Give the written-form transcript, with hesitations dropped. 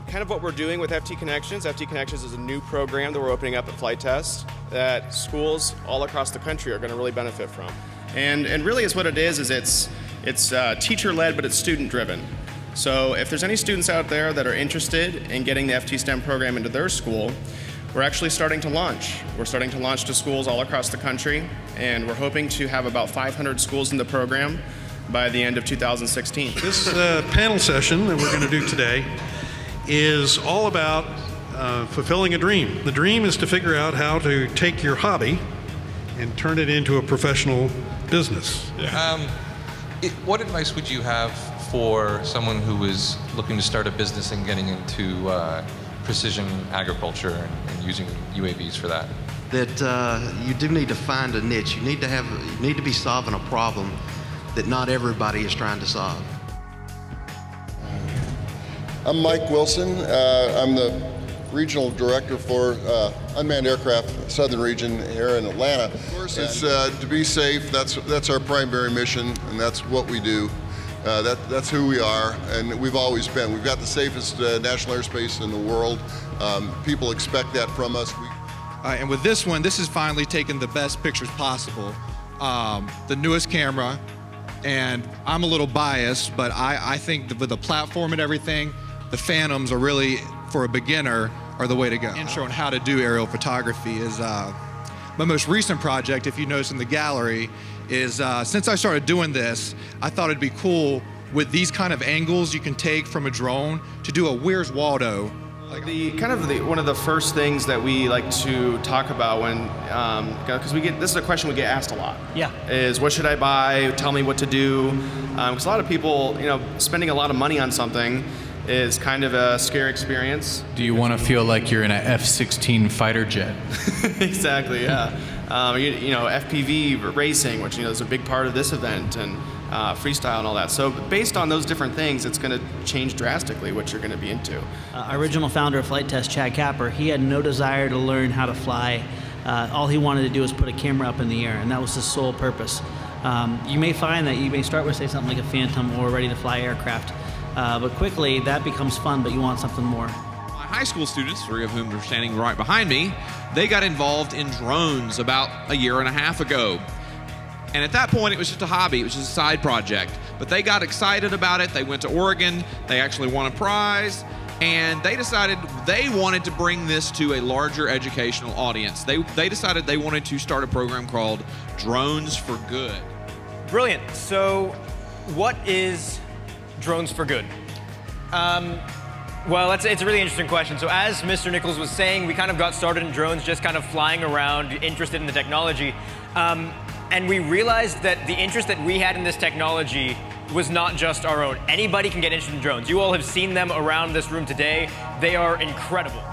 kind of what we're doing with FT Connections. FT Connections is a new program that we're opening up at Flight Test that schools all across the country are going to really benefit from. And really is what it is it's teacher-led, but it's student-driven. So if there's any students out there that are interested in getting the FT STEM program into their school, we're actually starting to launch. We're starting to launch to schools all across the country, and we're hoping to have about 500 schools in the program by the end of 2016. This panel session that we're going to do today is all about fulfilling a dream. The dream is to figure out how to take your hobby and turn it into a professional business. What advice would you have for someone who is looking to start a business and getting into precision agriculture and using UAVs for that? That you do need to find a niche. You need to be solving a problem that not everybody is trying to solve. I'm Mike Wilson. I'm the Regional Director for Unmanned Aircraft Southern Region here in Atlanta. Of course, it's to be safe. That's our primary mission, and that's what we do. That's who we are, and we've always been. We've got the safest national airspace in the world. People expect that from us. And with this one, this is finally taking the best pictures possible. The newest camera, and I'm a little biased, but I think that with the platform and everything, the Phantoms are really, for a beginner, are the way to go. Intro on how to do aerial photography is my most recent project, if you notice in the gallery, is since I started doing this, I thought it'd be cool with these kind of angles you can take from a drone to do a Where's Waldo. One of the first things that we like to talk about when, because this is a question we get asked a lot. Yeah. Is what should I buy? Tell me what to do. Because a lot of people, spending a lot of money on something is kind of a scary experience. Do you want to feel like you're in an F-16 fighter jet? Exactly, yeah. FPV racing, which is a big part of this event, and freestyle and all that. So based on those different things, it's going to change drastically what you're going to be into. Our original founder of Flight Test, Chad Capper, he had no desire to learn how to fly. All he wanted to do was put a camera up in the air, and that was his sole purpose. You may find that you may start with, say, something like a Phantom or ready-to-fly aircraft, but quickly that becomes fun, but you want something more. My high school students, 3 of whom are standing right behind me, they got involved in drones about a year and a half ago. And at that point, it was just a hobby. It was just a side project. But they got excited about it. They went to Oregon. They actually won a prize. And they decided they wanted to bring this to a larger educational audience. They decided they wanted to start a program called Drones for Good. Brilliant. So what is Drones for Good? Well, it's a really interesting question. So as Mr. Nichols was saying, we kind of got started in drones just kind of flying around, interested in the technology. And we realized that the interest that we had in this technology was not just our own. Anybody can get interested in drones. You all have seen them around this room today. They are incredible.